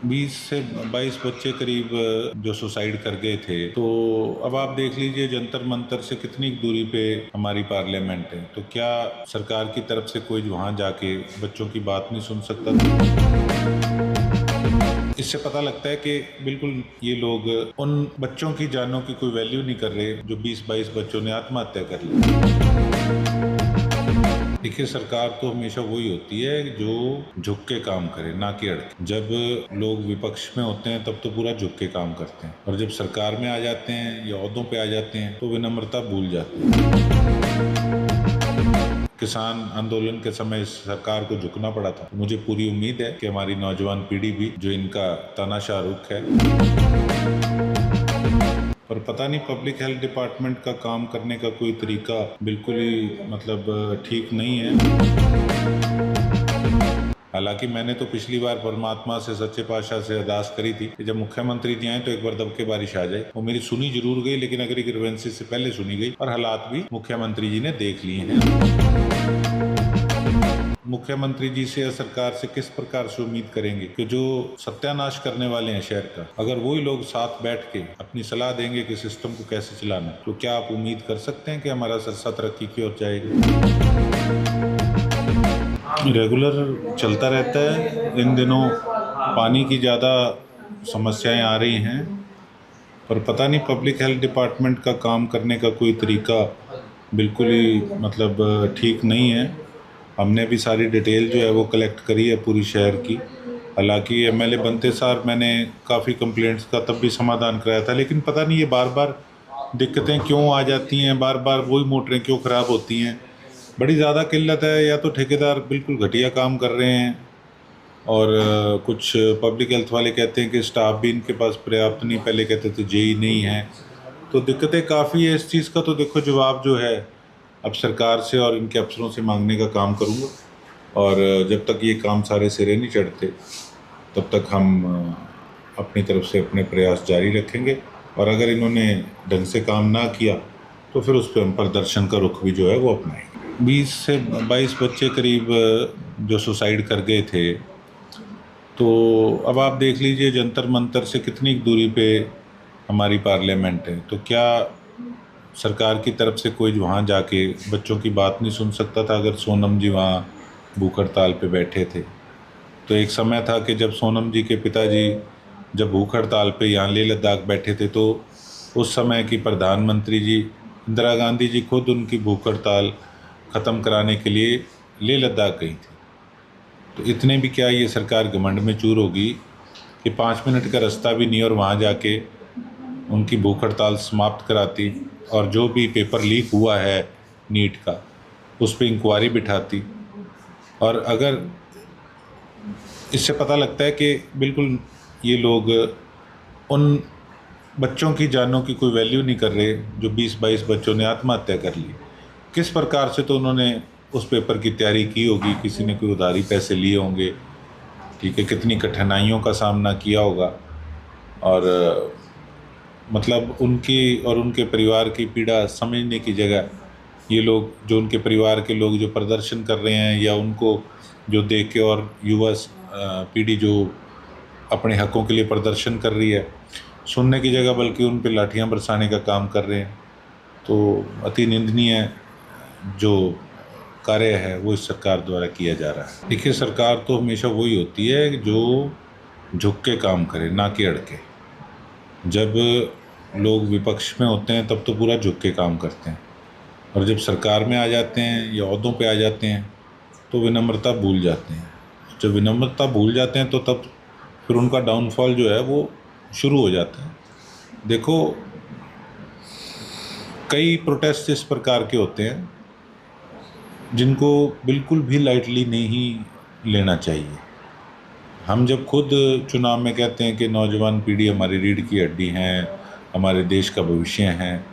20 से 22 बच्चे करीब जो सुसाइड कर गए थे। तो अब आप देख लीजिए जंतर मंतर से कितनी दूरी पे हमारी पार्लियामेंट है। तो क्या सरकार की तरफ से कोई वहां जाके बच्चों की बात नहीं सुन सकता था? इससे पता लगता है कि बिल्कुल ये लोग उन बच्चों की जानों की कोई वैल्यू नहीं कर रहे जो 20-22 बच्चों ने आत्महत्या कर ली। देखिए, सरकार तो हमेशा वही होती है जो झुक के काम करे, ना कि अड़के। जब लोग विपक्ष में होते हैं तब तो पूरा झुक के काम करते हैं, और जब सरकार में आ जाते हैं या ओहदों पे आ जाते हैं तो विनम्रता भूल जाते हैं। किसान आंदोलन के समय सरकार को झुकना पड़ा था। मुझे पूरी उम्मीद है कि हमारी नौजवान पीढ़ी भी, जो इनका तानाशाह रुख है, पर पता नहीं पब्लिक हेल्थ डिपार्टमेंट का काम करने का कोई तरीका बिल्कुल ही ठीक नहीं है। हालांकि मैंने तो पिछली बार परमात्मा से, सच्चे पातशाह से अरदास करी थी कि जब मुख्यमंत्री जी आए तो एक बार दब के बारिश आ जाए। वो मेरी सुनी जरूर गई, लेकिन अगर ग्रीवेंसी से पहले सुनी गई, और हालात भी मुख्यमंत्री जी ने देख लिए हैं। मुख्यमंत्री जी से या सरकार से किस प्रकार से उम्मीद करेंगे कि जो सत्यानाश करने वाले हैं शहर का, अगर वही लोग साथ बैठ के अपनी सलाह देंगे कि सिस्टम को कैसे चलाना, तो क्या आप उम्मीद कर सकते हैं कि हमारा सरसा तरक्की की ओर जाएगा? रेगुलर चलता रहता है। इन दिनों पानी की ज़्यादा समस्याएं आ रही हैं, पर पता नहीं पब्लिक हेल्थ डिपार्टमेंट का काम करने का कोई तरीका बिल्कुल ही ठीक नहीं है। हमने भी सारी डिटेल जो है वो कलेक्ट करी है पूरी शहर की। हालांकि एमएलए बनते सार मैंने काफ़ी कंप्लेंट्स का तब भी समाधान कराया था, लेकिन पता नहीं ये बार बार दिक्कतें क्यों आ जाती हैं, बार बार वही मोटरें क्यों ख़राब होती हैं। बड़ी ज़्यादा किल्लत है, या तो ठेकेदार बिल्कुल घटिया काम कर रहे हैं, और कुछ पब्लिक हेल्थ वाले कहते हैं कि स्टाफ भी इनके पास पर्याप्त नहीं, पहले कहते थे जेई नहीं है। तो दिक्कतें काफ़ी है। इस चीज़ का तो देखो जवाब जो है अब सरकार से और इनके अफसरों से मांगने का काम करूँगा, और जब तक ये काम सारे सिरे नहीं चढ़ते तब तक हम अपनी तरफ से अपने प्रयास जारी रखेंगे, और अगर इन्होंने ढंग से काम ना किया तो फिर उस पर हम प्रदर्शन का रुख भी जो है वो अपनाएंगे। 20 से 22 बच्चे करीब जो सुसाइड कर गए थे। तो अब आप देख लीजिए जंतर मंतर से कितनी दूरी पे हमारी पार्लियामेंट है। तो क्या सरकार की तरफ से कोई वहाँ जाके बच्चों की बात नहीं सुन सकता था? अगर सोनम जी वहाँ भूख हड़ताल पे बैठे थे, तो एक समय था कि जब सोनम जी के पिताजी जब भूख हड़ताल पे यहाँ लेह लद्दाख बैठे थे, तो उस समय की प्रधानमंत्री जी इंदिरा गांधी जी खुद उनकी भूख हड़ताल ख़त्म कराने के लिए लेह लद्दाख गई थी। तो इतने भी क्या ये सरकार घमंड में चूर होगी कि 5 मिनट का रास्ता भी नहीं, और वहाँ जाके उनकी भूख हड़ताल समाप्त कराती, और जो भी पेपर लीक हुआ है नीट का उस पर इंक्वायरी बिठाती। और अगर इससे पता लगता है कि बिल्कुल ये लोग उन बच्चों की जानों की कोई वैल्यू नहीं कर रहे जो 20-22 बच्चों ने आत्महत्या कर ली। किस प्रकार से तो उन्होंने उस पेपर की तैयारी की होगी, किसी ने कोई उधारी पैसे लिए होंगे, ठीक है, कितनी कठिनाइयों का सामना किया होगा, और मतलब उनकी और उनके परिवार की पीड़ा समझने की जगह ये लोग, जो उनके परिवार के लोग जो प्रदर्शन कर रहे हैं, या उनको जो देख के और युवा पीढ़ी जो अपने हकों के लिए प्रदर्शन कर रही है, सुनने की जगह बल्कि उन पर लाठियाँ बरसाने का काम कर रहे हैं। तो अति निंदनीय जो कार्य है वो इस सरकार द्वारा किया जा रहा है। देखिए, सरकार तो हमेशा वही होती है जो झुक के काम करे, ना कि अड़के। जब लोग विपक्ष में होते हैं तब तो पूरा झुक के काम करते हैं, और जब सरकार में आ जाते हैं या ओहदों पे आ जाते हैं तो विनम्रता भूल जाते हैं। जब विनम्रता भूल जाते हैं तो तब फिर उनका डाउनफॉल जो है वो शुरू हो जाता है। देखो, कई प्रोटेस्ट इस प्रकार के होते हैं जिनको बिल्कुल भी लाइटली नहीं लेना चाहिए। हम जब खुद चुनाव में कहते हैं कि नौजवान पीढ़ी हमारी रीढ़ की हड्डी हैं, हमारे देश का भविष्य हैं,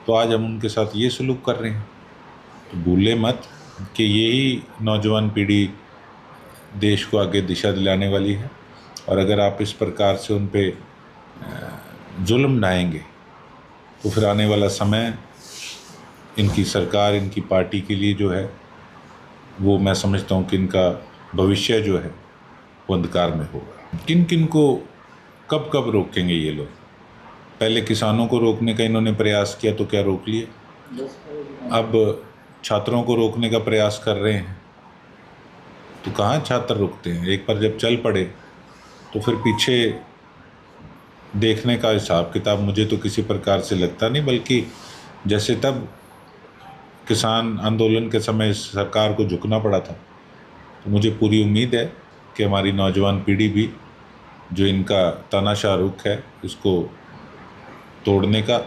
तो आज हम उनके साथ ये सलूक कर रहे हैं। तो भूले मत कि यही नौजवान पीढ़ी देश को आगे दिशा दिलाने वाली है, और अगर आप इस प्रकार से उन पे जुल्म ढाएंगे तो फिर आने वाला समय इनकी सरकार, इनकी पार्टी के लिए जो है वो, मैं समझता हूँ कि इनका भविष्य जो है वो अंधकार में होगा। किन किन को कब कब रोकेंगे ये लोग? पहले किसानों को रोकने का इन्होंने प्रयास किया तो क्या रोक लिया, अब छात्रों को रोकने का प्रयास कर रहे हैं तो कहाँ छात्र रुकते हैं। एक बार जब चल पड़े तो फिर पीछे देखने का हिसाब किताब मुझे तो किसी प्रकार से लगता नहीं, बल्कि जैसे तब किसान आंदोलन के समय सरकार को झुकना पड़ा था, तो मुझे पूरी उम्मीद है कि हमारी नौजवान पीढ़ी भी जो इनका तानाशाह रुख है इसको तोड़ने का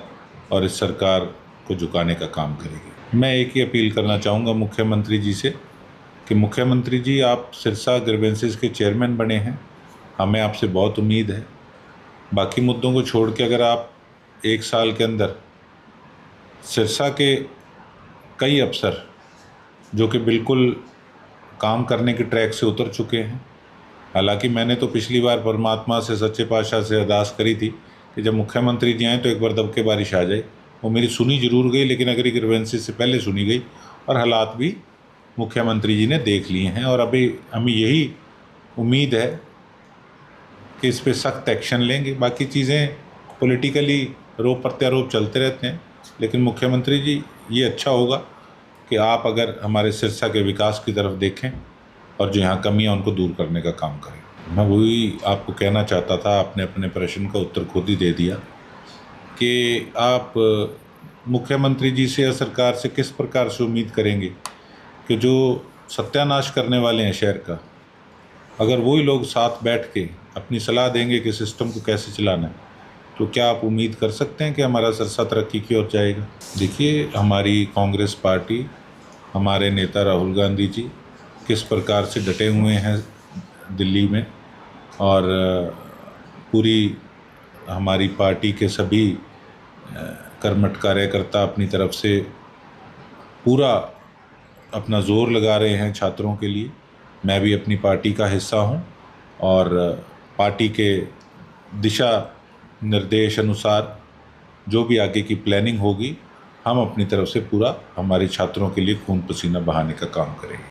और इस सरकार को झुकाने का काम करेगी। मैं एक ही अपील करना चाहूँगा मुख्यमंत्री जी से कि मुख्यमंत्री जी, आप सिरसा ग्रीवेंसेस के चेयरमैन बने हैं, हमें आपसे बहुत उम्मीद है। बाकी मुद्दों को छोड़ के अगर आप एक साल के अंदर सिरसा के कई अफसर जो कि बिल्कुल काम करने के ट्रैक से उतर चुके हैं, हालांकि मैंने तो पिछली बार परमात्मा से, सच्चे पातशाह से अरदास करी थी कि जब मुख्यमंत्री जी आएँ तो एक बार दब के बारिश आ जाए। वो मेरी सुनी जरूर गई, लेकिन अगर ग्रीवेंसेस से पहले सुनी गई और हालात भी मुख्यमंत्री जी ने देख लिए हैं। और अभी हमें यही उम्मीद है कि इस पे सख्त एक्शन लेंगे। बाकी चीज़ें पॉलिटिकली आरोप प्रत्यारोप चलते रहते हैं, लेकिन मुख्यमंत्री जी ये अच्छा होगा कि आप अगर हमारे सिरसा के विकास की तरफ देखें और जो यहाँ कमियाँ उनको दूर करने का काम करें। मैं वही आपको कहना चाहता था, आपने अपने प्रश्न का उत्तर खुद ही दे दिया कि आप मुख्यमंत्री जी से या सरकार से किस प्रकार से उम्मीद करेंगे कि जो सत्यानाश करने वाले हैं शहर का, अगर वही लोग साथ बैठ के अपनी सलाह देंगे कि सिस्टम को कैसे चलाना है, तो क्या आप उम्मीद कर सकते हैं कि हमारा सिरसा तरक्की की ओर जाएगा? देखिए, हमारी कांग्रेस पार्टी, हमारे नेता राहुल गांधी जी किस प्रकार से डटे हुए हैं दिल्ली में, और पूरी हमारी पार्टी के सभी कर्मठ कार्यकर्ता अपनी तरफ से पूरा अपना जोर लगा रहे हैं छात्रों के लिए। मैं भी अपनी पार्टी का हिस्सा हूं और पार्टी के दिशा निर्देश अनुसार जो भी आगे की प्लानिंग होगी, हम अपनी तरफ से पूरा हमारे छात्रों के लिए खून पसीना बहाने का काम करेंगे।